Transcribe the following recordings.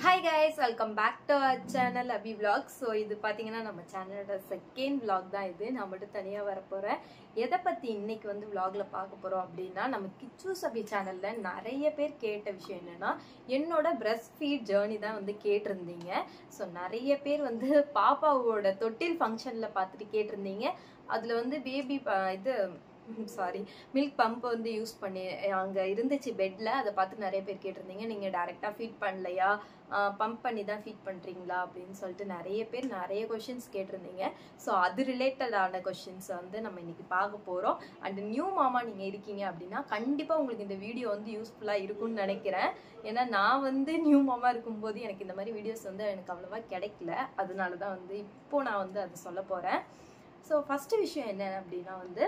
Hi guys, welcome back to our channel Abhi Vlogs. So இது பாத்தீங்கன்னா நம்ம சேனலோட செகண்ட் vlog தான் இது. நான் மட்டும் தனியா வர போறேன். எதை பத்தி இன்னைக்கு வந்து vlogல பார்க்க போறோம் அப்படின்னா நம்ம கிச்சூஸ் அபி சேனல்ல நிறைய பேர் கேட்ட விஷயம் என்னன்னா என்னோட breast feed journey தான் வந்து கேட்டிருந்தீங்க. ஸோ நிறைய பேர் வந்து பாப்பாவோட தொட்டில் ஃபங்க்ஷன்ல பார்த்துட்டு கேட்டிருந்தீங்க. அதுல வந்து பேபி இது சாரி மில்க் பம்ப் வந்து யூஸ் பண்ணி அங்கே இருந்துச்சு பெட்டில். அதை பார்த்து நிறைய பேர் கேட்டிருந்தீங்க நீங்கள் டைரெக்டாக ஃபீட் பண்ணலையா, பம்ப் பண்ணி தான் ஃபீட் பண்ணுறீங்களா அப்படின்னு சொல்லிட்டு நிறைய பேர் நிறைய கொஷின்ஸ் கேட்டிருந்தீங்க. ஸோ அது ரிலேட்டடான கொஷின்ஸை வந்து நம்ம இன்னைக்கு பார்க்க போகிறோம். அண்ட் நியூ மாமா நீங்கள் இருக்கீங்க அப்படின்னா கண்டிப்பாக உங்களுக்கு இந்த வீடியோ வந்து யூஸ்ஃபுல்லாக இருக்கும்னு நினைக்கிறேன். ஏன்னா நான் வந்து நியூ மாமா இருக்கும்போது எனக்கு இந்த மாதிரி வீடியோஸ் வந்து எனக்கு அவ்வளோவா கிடைக்கல. அதனால தான் வந்து இப்போது நான் வந்து அதை சொல்ல போகிறேன். ஸோ ஃபஸ்ட்டு விஷயம் என்ன அப்படின்னா வந்து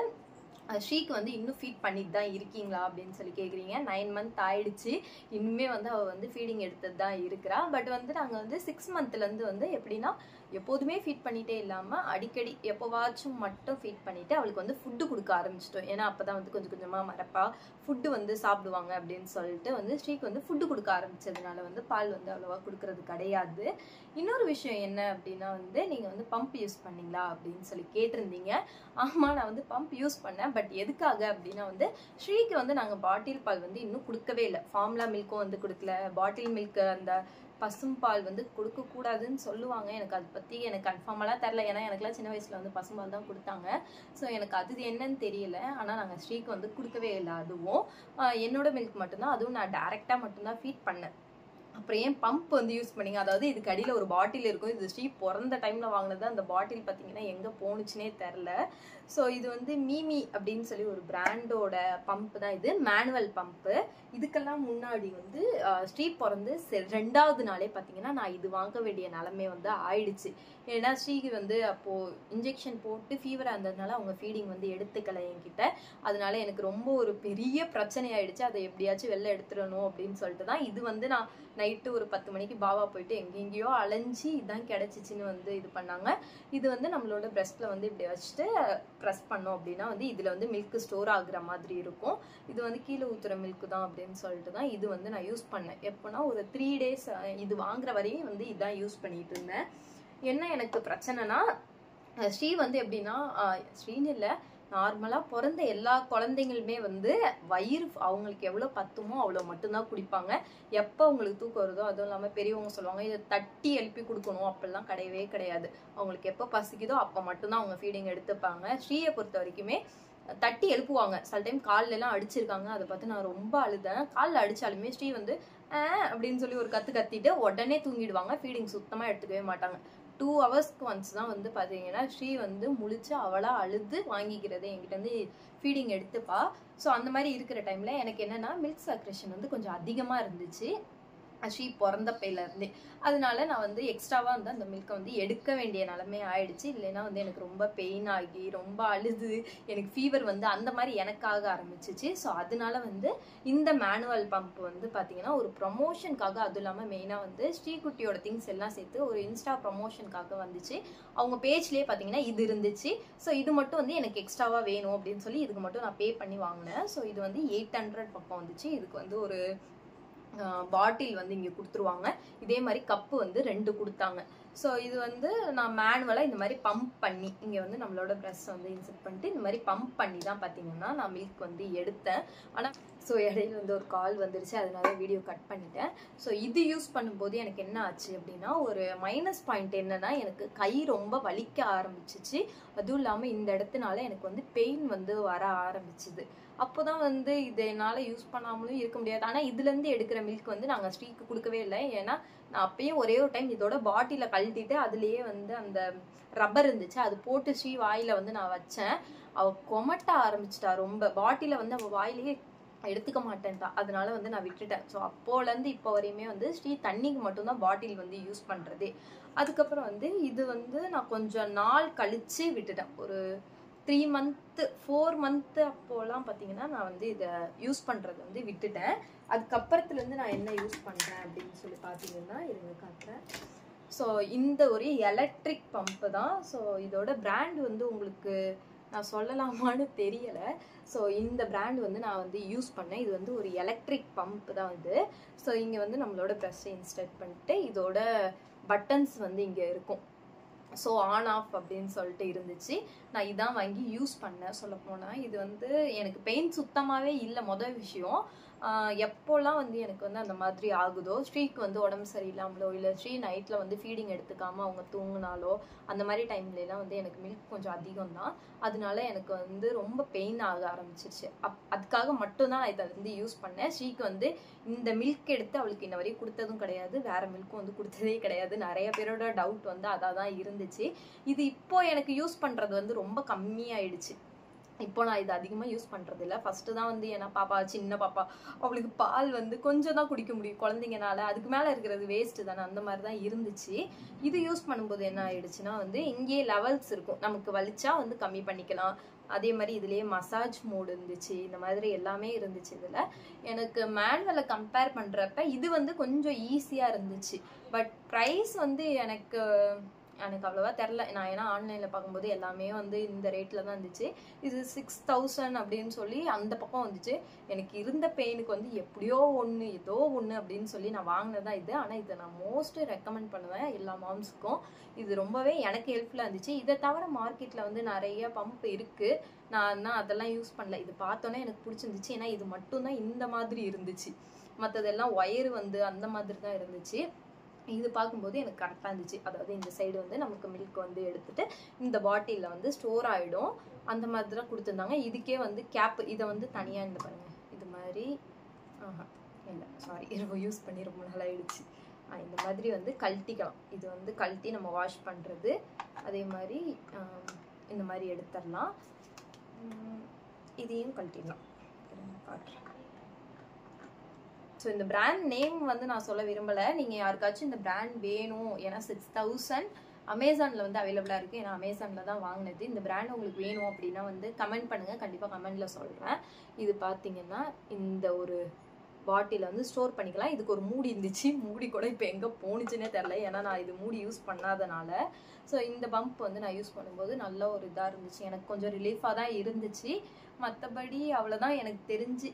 ஸ்ரீக்கு வந்து இன்னும் ஃபீட் பண்ணிட்டு தான் இருக்கீங்களா அப்படின்னு சொல்லி கேட்குறீங்க. 9 month ஆயிடுச்சு. இன்னுமே வந்து அவள் வந்து ஃபீடிங் எடுத்தது தான் இருக்கிறா. பட் வந்து நாங்கள் வந்து 6 monthலேருந்து வந்து எப்படின்னா எப்போதுமே ஃபீட் பண்ணிகிட்டே இல்லாமல் அடிக்கடி எப்போவாச்சும் மட்டும் ஃபீட் பண்ணிவிட்டு அவளுக்கு வந்து ஃபுட்டு கொடுக்க ஆரம்பிச்சிட்டோம். ஏன்னா அப்போ தான் வந்து கொஞ்சம் கொஞ்சமாக மறப்பா ஃபுட்டு வந்து சாப்பிடுவாங்க அப்படின்னு சொல்லிட்டு வந்து ஸ்ரீக்கு வந்து ஃபுட்டு கொடுக்க ஆரம்பித்ததுனால வந்து பால் வந்து அவ்வளோவா கொடுக்கறது கிடையாது. இன்னொரு விஷயம் என்ன அப்படின்னா வந்து நீங்கள் வந்து பம்ப் யூஸ் பண்ணீங்களா அப்படின்னு சொல்லி கேட்டிருந்தீங்க. ஆமாம், நான் வந்து பம்ப் யூஸ் பண்ணேன். பட் எதுக்காக அப்படின்னா வந்து ஸ்ரீக்கு வந்து நாங்கள் பாட்டில் பால் வந்து இன்னும் கொடுக்கவே இல்லை. ஃபார்முலா மில்க்கும் வந்து கொடுக்கல. பாட்டில் மில்க்கு அந்த பசும்பால் வந்து கொடுக்கக்கூடாதுன்னு சொல்லுவாங்க. எனக்கு அதை பற்றி எனக்கு கன்ஃபார்மெல்லாம் தெரில. ஏன்னா எனக்குலாம் சின்ன வயசில் வந்து பசும்பால் தான் கொடுத்தாங்க. ஸோ எனக்கு அது என்னன்னு தெரியல. ஆனால் நாங்கள் ஸ்ரீக்கு வந்து கொடுக்கவே இல்லை. அதுவும் என்னோட மில்க் மட்டும்தான். அதுவும் நான் டேரெக்டாக மட்டும்தான் ஃபீட் பண்ணேன். அப்புறம் ஏன் பம்ப் வந்து யூஸ் பண்ணிங்க? அதாவது இதுக்கு அடியில் ஒரு பாட்டில் இருக்கும். இது ஸ்ரீ பிறந்த டைமில் வாங்கினது. அந்த பாட்டில் பார்த்தீங்கன்னா எங்கே போணுச்சுனே தெரில. ஸோ இது வந்து மீமி அப்படின்னு சொல்லி ஒரு பிராண்டோட பம்ப் தான். இது மேனுவல் பம்ப்பு. இதுக்கெல்லாம் முன்னாடி வந்து ஸ்ரீ பிறந்து 2வது நாளே பார்த்தீங்கன்னா நான் இது வாங்க வேண்டிய நிலமே வந்து ஆயிடுச்சு. ஏன்னா ஸ்ரீக்கு வந்து அப்போது இன்ஜெக்ஷன் போட்டு ஃபீவராக இருந்ததுனால அவங்க ஃபீடிங் வந்து எடுத்துக்கலை என்கிட்ட. அதனால எனக்கு ரொம்ப ஒரு பெரிய பிரச்சனை ஆயிடுச்சு. அதை எப்படியாச்சும் வெளில எடுத்துடணும் அப்படின்னு சொல்லிட்டு தான் இது வந்து நான் நைட்டு ஒரு 10 மணிக்கு பாபா போயிட்டு எங்கெங்கேயோ அலைஞ்சி இதான் கிடச்சிச்சின்னு வந்து இது பண்ணாங்க. இது வந்து நம்மளோட பிரெஸ்ட்டில் வந்து இப்படி வச்சுட்டு ப்ரெஸ் பண்ணோம் அப்படின்னா வந்து இதில் வந்து மில்க் ஸ்டோர் ஆகுற மாதிரி இருக்கும். இது வந்து கீழே ஊற்றுற மில்க் தான் அப்படின்னு சொல்லிட்டு தான் இது வந்து நான் யூஸ் பண்ணேன். எப்போனா ஒரு 3 days இது வாங்குற வரையும் வந்து இதான் யூஸ் பண்ணிட்டு இருந்தேன். என்ன எனக்கு பிரச்சனைனா ஸ்ரீ வந்து எப்படின்னா ஸ்ரீன்னு இல்லை, நார்மலாக பிறந்த எல்லா குழந்தைங்களுமே வந்து வயிறு அவங்களுக்கு எவ்வளோ பத்துமோ அவ்வளோ மட்டும்தான் குடிப்பாங்க. எப்போ அவங்களுக்கு தூக்கம் வருதோ, அதுவும் இல்லாமல் பெரியவங்க சொல்லுவாங்க இதை தட்டி எழுப்பி கொடுக்கணும், அப்படிலாம் கிடையவே கிடையாது. அவங்களுக்கு எப்போ பசிக்குதோ அப்போ மட்டும்தான் அவங்க ஃபீடிங் எடுத்துப்பாங்க. ஸ்ரீயை பொறுத்த வரைக்குமே தட்டி எழுப்புவாங்க. சில டைம் கால்லெல்லாம் அடிச்சிருக்காங்க. அதை பார்த்து நான் ரொம்ப அழுதேன். காலில் அடித்தாலுமே ஸ்ரீ வந்து அப்படின்னு சொல்லி ஒரு கத்திட்டு உடனே தூங்கிடுவாங்க. ஃபீடிங் சுத்தமாக எடுத்துக்கவே மாட்டாங்க. 2 hours ஒன்ஸ் தான் வந்து பார்த்தீங்கன்னா ஸ்ரீ வந்து முழிச்சு அவளாக அழுது வாங்கிக்கிறது என்கிட்ட வந்து ஃபீடிங் எடுத்துப்பா. ஸோ அந்த மாதிரி இருக்கிற டைமில் எனக்கு என்னென்னா மில்க் சக்ரேஷன் வந்து கொஞ்சம் அதிகமாக இருந்துச்சு ஸ்ரீ பிறந்தப்பையிலேருந்தே. அதனால நான் வந்து எக்ஸ்ட்ராவாக வந்து அந்த மில்கை வந்து எடுக்க வேண்டிய நிலமே ஆயிடுச்சு. இல்லைன்னா வந்து எனக்கு ரொம்ப பெயின் ஆகி ரொம்ப அழுது எனக்கு ஃபீவர் வந்து அந்த மாதிரி எனக்காக ஆரம்பிச்சிச்சு. ஸோ அதனால வந்து இந்த மேனுவல் பம்ப் வந்து பார்த்தீங்கன்னா ஒரு ப்ரமோஷனுக்காக, அதுவும் இல்லாமல் மெயினாக வந்து ஸ்ரீகுட்டியோட திங்ஸ் எல்லாம் சேர்த்து ஒரு இன்ஸ்டா ப்ரமோஷனுக்காக வந்துச்சு. அவங்க பேஜ்லேயே பார்த்தீங்கன்னா இது இருந்துச்சு. ஸோ இது மட்டும் வந்து எனக்கு எக்ஸ்ட்ராவாக வேணும் அப்படின்னு சொல்லி இதுக்கு மட்டும் நான் பே பண்ணி வாங்கினேன். ஸோ இது வந்து 800 பக்கம் வந்துச்சு. இதுக்கு வந்து ஒரு பாட்டில் வந்து இங்கே கொடுத்துருவாங்க. இதே மாதிரி கப்பு வந்து 2 கொடுத்தாங்க. ஸோ இது வந்து நான் மேனுவலாக இந்த மாதிரி பம்ப் பண்ணி இங்கே வந்து நம்மளோட ப்ரெஸ் வந்து இன்செர்ட் பண்ணிட்டு இந்த மாதிரி பம்ப் பண்ணி தான் பார்த்தீங்கன்னா நான் மில்க் வந்து எடுத்தேன். ஆனால் ஸோ இடையில வந்து ஒரு கால் வந்துருச்சு, அதனால வீடியோ கட் பண்ணிட்டேன். ஸோ இது யூஸ் பண்ணும்போது எனக்கு என்ன ஆச்சு அப்படின்னா ஒரு மைனஸ் பாயிண்ட் என்னன்னா எனக்கு கை ரொம்ப வலிக்க ஆரம்பிச்சிச்சு. அதுவும் இல்லாமல் இந்த இடத்துனால எனக்கு வந்து பெயின் வந்து வர ஆரம்பிச்சுது. அப்போ தான் வந்து இது என்னால் யூஸ் பண்ணாமலும் இருக்க முடியாது. ஆனால் இதுலேருந்து எடுக்கிற மில்க் வந்து நாங்கள் ஸ்ரீக்கு கொடுக்கவே இல்லை. ஏன்னா நான் அப்பயும் ஒரே ஒரு டைம் இதோட பாட்டிலை கழட்டிட்டு அதுலேயே வந்து அந்த ரப்பர் இருந்துச்சு, அது போட்டு ஸ்ரீ வாயில் வந்து நான் வச்சேன். அவள் கொமட்ட ஆரம்பிச்சிட்டா ரொம்ப. பாட்டிலை வந்து அவள் வாயிலேயே எடுத்துக்க மாட்டேன்ட்டா. அதனால வந்து நான் விட்டுட்டேன். ஸோ அப்போலேருந்து இப்போ வரையுமே வந்து ஸ்ரீ தண்ணிக்கு மட்டும்தான் பாட்டில் வந்து யூஸ் பண்ணுறதே. அதுக்கப்புறம் வந்து இது வந்து நான் கொஞ்சம் நாள் கழித்து விட்டுட்டேன். ஒரு 3 month 4 month அப்போலாம் பார்த்தீங்கன்னா நான் வந்து இதை யூஸ் பண்ணுறது வந்து விட்டுட்டேன். அதுக்கப்புறத்துலேருந்து நான் என்ன யூஸ் பண்ணுறேன் அப்படின்னு சொல்லி பார்த்தீங்கன்னா இருங்க காட்டுறேன். ஸோ இந்த ஒரு எலக்ட்ரிக் பம்ப்பு தான். ஸோ இதோட பிராண்ட் வந்து உங்களுக்கு நான் சொல்லலாமான்னு தெரியலை. ஸோ இந்த பிராண்ட் வந்து நான் வந்து யூஸ் பண்ணேன். இது வந்து ஒரு எலக்ட்ரிக் பம்ப் தான் வந்து. ஸோ இங்கே வந்து நம்மளோட ப்ரெஷ்ஷை இன்ஸ்டால் பண்ணிட்டு இதோட பட்டன்ஸ் வந்து இங்கே இருக்கும். ஸோ ஆன் ஆஃப் அப்படின்னு சொல்லிட்டு இருந்துச்சு. நான் இதான் வாங்கி யூஸ் பண்ணேன். சொல்ல போனால் இது வந்து எனக்கு பெயின் சுத்தமாகவே இல்லை. மொதல் விஷயம், எப்போல்லாம் வந்து எனக்கு வந்து அந்த மாதிரி ஆகுதோ, ஸ்ரீக்கு வந்து உடம்பு சரியில்லாமலோ இல்லை ஸ்ரீ நைட்டில் வந்து ஃபீடிங் எடுத்துக்காமல் அவங்க தூங்கினாலோ அந்த மாதிரி டைம்லலாம் வந்து எனக்கு மில்க் கொஞ்சம் அதிகம் தான். அதனால எனக்கு வந்து ரொம்ப பெயின் ஆக ஆரம்பிச்சிருச்சு. அதுக்காக மட்டும்தான் நான் இதை வந்து யூஸ் பண்ணேன். ஸ்ரீக்கு வந்து இந்த மில்க் எடுத்து அவளுக்கு இன்ன வரையும் கொடுத்ததும் கிடையாது, வேற மில்க்கும் வந்து கொடுத்ததே கிடையாது. நிறைய பேரோட டவுட் வந்து அதாக தான் இருந்துச்சு. இது இப்போ எனக்கு யூஸ் பண்ணுறது வந்து ரொம்ப கம்மியாயிடுச்சு. இப்போ நான் இது அதிகமாக யூஸ் பண்ணுறது இல்லை. ஃபஸ்ட்டு தான் வந்து ஏன்னா பாப்பா சின்ன பாப்பா, அவளுக்கு பால் வந்து கொஞ்சம் தான் குடிக்க முடியும் குழந்தைங்கனால, அதுக்கு மேலே இருக்கிறது வேஸ்ட்டு தானே, அந்த மாதிரி தான் இருந்துச்சு. இது யூஸ் பண்ணும்போது என்ன ஆயிடுச்சுன்னா வந்து இங்கேயே லெவல்ஸ் இருக்கும், நமக்கு வலிச்சா வந்து கம்மி பண்ணிக்கலாம். அதே மாதிரி இதுலேயே மசாஜ் மோடு இருந்துச்சு, இந்த மாதிரி எல்லாமே இருந்துச்சு. இதில் எனக்கு மேனுவலை கம்பேர் பண்ணுறப்ப இது வந்து கொஞ்சம் ஈஸியாக இருந்துச்சு. பட் ப்ரைஸ் வந்து எனக்கு அவ்வளோவா தெரில. நான் ஏன்னா ஆன்லைனில் பார்க்கும்போது எல்லாமே வந்து இந்த ரேட்டில் தான் இருந்துச்சு. இது 6000 அப்படின்னு சொல்லி அந்த பக்கம் வந்துச்சு. எனக்கு இருந்த பெயினுக்கு வந்து எப்படியோ ஒன்று ஏதோ ஒன்று அப்படின்னு சொல்லி நான் வாங்கினதான் இது. ஆனால் இதை நான் மோஸ்ட்டு ரெக்கமெண்ட் பண்ணுவேன் எல்லா மாம்ஸுக்கும். இது ரொம்பவே எனக்கு ஹெல்ப்ஃபுல்லாக இருந்துச்சு. இதை தவிர மார்க்கெட்டில் வந்து நிறைய பம்ப் இருக்குது. நான் அதெல்லாம் யூஸ் பண்ணல. இது பார்த்தோன்னே எனக்கு பிடிச்சிருந்துச்சு. ஏன்னா இது மட்டும்தான் இந்த மாதிரி இருந்துச்சு, மற்றதெல்லாம் ஒயரு வந்து அந்த மாதிரி தான் இருந்துச்சு. இது பார்க்கும்போது எனக்கு கரெக்டாக இருந்துச்சு. அதாவது இந்த சைடு வந்து நமக்கு மில்க் வந்து எடுத்துட்டு இந்த பாட்டிலில் வந்து ஸ்டோர் ஆகிடும், அந்த மாதிரி தான் கொடுத்துருந்தாங்க. இதுக்கே வந்து கேப் இதை வந்து தனியாக இந்த பாருங்க இது மாதிரி இல்லை சாரி ரொம்ப யூஸ் பண்ணி ரொம்ப நாள் ஆயிடுச்சு. இந்த மாதிரி வந்து கழட்டிக்கலாம். இது வந்து கழட்டி நம்ம வாஷ் பண்ணுறது. அதே மாதிரி இந்த மாதிரி எடுத்துடலாம். இதையும் கழட்டிடலாம். காட்டுறேன். ஸோ இந்த பிராண்ட் நேம் வந்து நான் சொல்ல விரும்பலை. நீங்கள் யாருக்காச்சும் இந்த பிராண்ட் வேணும், ஏன்னா 6000 அமேசானில் வந்து அவைலபிளாக இருக்குது. ஏன்னா அமேசானில் தான் வாங்கினது. இந்த பிராண்ட் உங்களுக்கு வேணும் அப்படின்னா வந்து கமெண்ட் பண்ணுங்கள், கண்டிப்பாக கமெண்டில் சொல்கிறேன். இது பார்த்தீங்கன்னா இந்த ஒரு பாட்டிலை வந்து ஸ்டோர் பண்ணிக்கலாம். இதுக்கு ஒரு மூடி இருந்துச்சு, மூடி கூட இப்போ எங்கே போணுச்சுன்னே தெரில, ஏன்னா நான் இது மூடி யூஸ் பண்ணாதனால. ஸோ இந்த பம்ப் வந்து நான் யூஸ் பண்ணும்போது நல்ல ஒரு இதாக இருந்துச்சு, எனக்கு கொஞ்சம் ரிலீஃபாக தான் இருந்துச்சு. மற்றபடி அவ்வளோதான். எனக்கு தெரிஞ்சு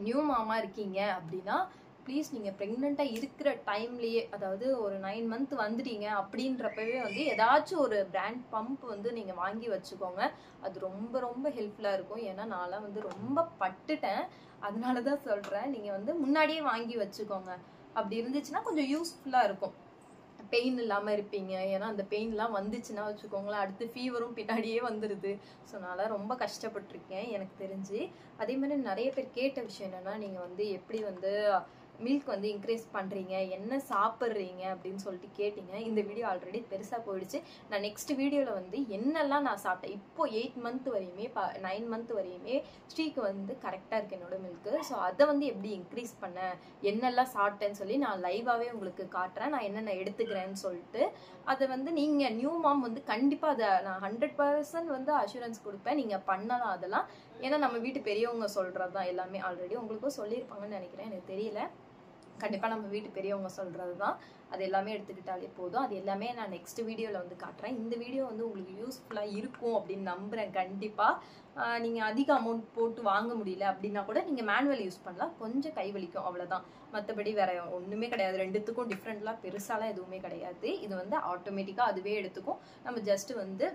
நியூ மாமா இருக்கீங்க அப்படின்னா ப்ளீஸ் நீங்கள் ப்ரெக்னெண்ட்டாக இருக்கிற டைம்லேயே, அதாவது ஒரு 9 மந்த் வந்துட்டீங்க அப்படின்றப்பவே வந்து ஏதாச்சும் ஒரு பிராண்ட் பம்ப் வந்து நீங்கள் வாங்கி வச்சுக்கோங்க. அது ரொம்ப ரொம்ப ஹெல்ப்ஃபுல்லாக இருக்கும். ஏன்னா நான்லாம் வந்து ரொம்ப பட்டுட்டேன், அதனால தான் சொல்கிறேன். நீங்கள் வந்து முன்னாடியே வாங்கி வச்சுக்கோங்க. அப்படி இருந்துச்சுன்னா கொஞ்சம் யூஸ்ஃபுல்லாக இருக்கும், பெயின் இல்லாமல் இருப்பீங்க. ஏன்னா அந்த பெயின்லாம் வந்துச்சுன்னா வச்சுக்கோங்களேன், அடுத்து ஃபீவரும் பின்னாடியே வந்துடுது. ஸோ நான் ரொம்ப கஷ்டப்பட்டிருக்கேன் எனக்கு தெரிஞ்சு. அதே மாதிரி நிறைய பேர் கேட்ட விஷயம் என்னென்னா, நீங்கள் வந்து எப்படி வந்து மில்க் வந்து இன்க்ரீஸ் பண்ணுறீங்க, என்ன சாப்பிட்றீங்க அப்படின்னு சொல்லிட்டு கேட்டிங்க. இந்த வீடியோ ஆல்ரெடி பெருசாக போயிடுச்சு. நான் நெக்ஸ்ட் வீடியோவில் வந்து என்னெல்லாம் நான் சாப்பிட்டேன், இப்போது 8 மந்த் வரையுமே 9 மந்த் வரையுமே ஸ்ரீக்கு வந்து கரெக்டாக இருக்குது என்னோட மில்க்கு. ஸோ அதை வந்து எப்படி இன்க்ரீஸ் பண்ணேன், என்னெல்லாம் சாப்பிட்டேன்னு சொல்லி நான் லைவாகவே உங்களுக்கு காட்டுறேன், நான் என்னென்ன எடுத்துக்கிறேன்னு சொல்லிட்டு. அதை வந்து நீங்கள் நியூ மாம் வந்து கண்டிப்பாக அதை நான் 100% வந்து அஷூரன்ஸ் கொடுப்பேன், நீங்கள் பண்ணலாம் அதெல்லாம். ஏன்னா நம்ம வீட்டு பெரியவங்க சொல்கிறது தான் எல்லாமே. ஆல்ரெடி உங்களுக்கும் சொல்லியிருப்பாங்கன்னு நினைக்கிறேன், எனக்கு தெரியல. கண்டிப்பாக நம்ம வீட்டு பெரியவங்க சொல்கிறது தான், அது எல்லாமே எடுத்துக்கிட்டாலே போதும். அது எல்லாமே நான் நெக்ஸ்ட் வீடியோவில் வந்து காட்டுறேன். இந்த வீடியோ வந்து உங்களுக்கு யூஸ்ஃபுல்லாக இருக்கும் அப்படின்னு நம்புகிறேன். கண்டிப்பாக நீங்கள் அதிக அமௌண்ட் போட்டு வாங்க முடியல அப்படின்னா கூட நீங்கள் மேனுவல் யூஸ் பண்ணலாம், கொஞ்சம் கை வலிக்கும் அவ்வளோதான். மற்றபடி வேற ஒன்றுமே கிடையாது. ரெண்டுத்துக்கும் டிஃப்ரெண்ட்லாம் பெருசாலாம் எதுவுமே கிடையாது. இது வந்து ஆட்டோமேட்டிக்காக அதுவே எடுத்துக்கும். நம்ம ஜஸ்ட் வந்து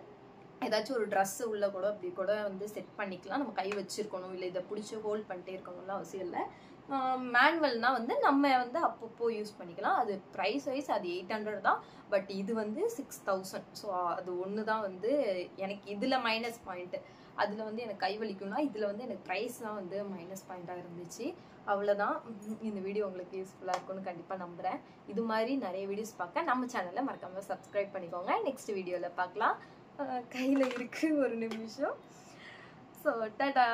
ஏதாச்சும் ஒரு ட்ரெஸ்ஸு உள்ள கூட அப்படி கூட வந்து செட் பண்ணிக்கலாம். நம்ம கை வச்சுருக்கணும், இல்லை இதை பிடிச்சி ஹோல்ட் பண்ணிட்டே இருக்கணும்லாம் அவசியம் இல்லை. மேனுவல்னா வந்து நம்ம வந்து அப்பப்போ யூஸ் பண்ணிக்கலாம். அது ப்ரைஸ் வைஸ் அது 800 தான், பட் இது வந்து 6000. ஸோ அது ஒன்று தான் வந்து எனக்கு இதில் மைனஸ் பாயிண்ட்டு. அதில் வந்து எனக்கு கை வலிக்கும்னா இதில் வந்து எனக்கு ப்ரைஸ் தான் வந்து மைனஸ் பாயிண்ட்டாக இருந்துச்சு. அவ்வளோதான். இந்த வீடியோ உங்களுக்கு யூஸ்ஃபுல்லாக இருக்கும்னு கண்டிப்பாக நம்புகிறேன். இது மாதிரி நிறைய வீடியோஸ் பார்க்க நம்ம சேனலை மறக்காமல் சப்ஸ்கிரைப் பண்ணிக்கோங்க. நெக்ஸ்ட் வீடியோவில் பார்க்கலாம். கையில் இருக்குது ஒரு நிமிஷம். ஸோ டாடா.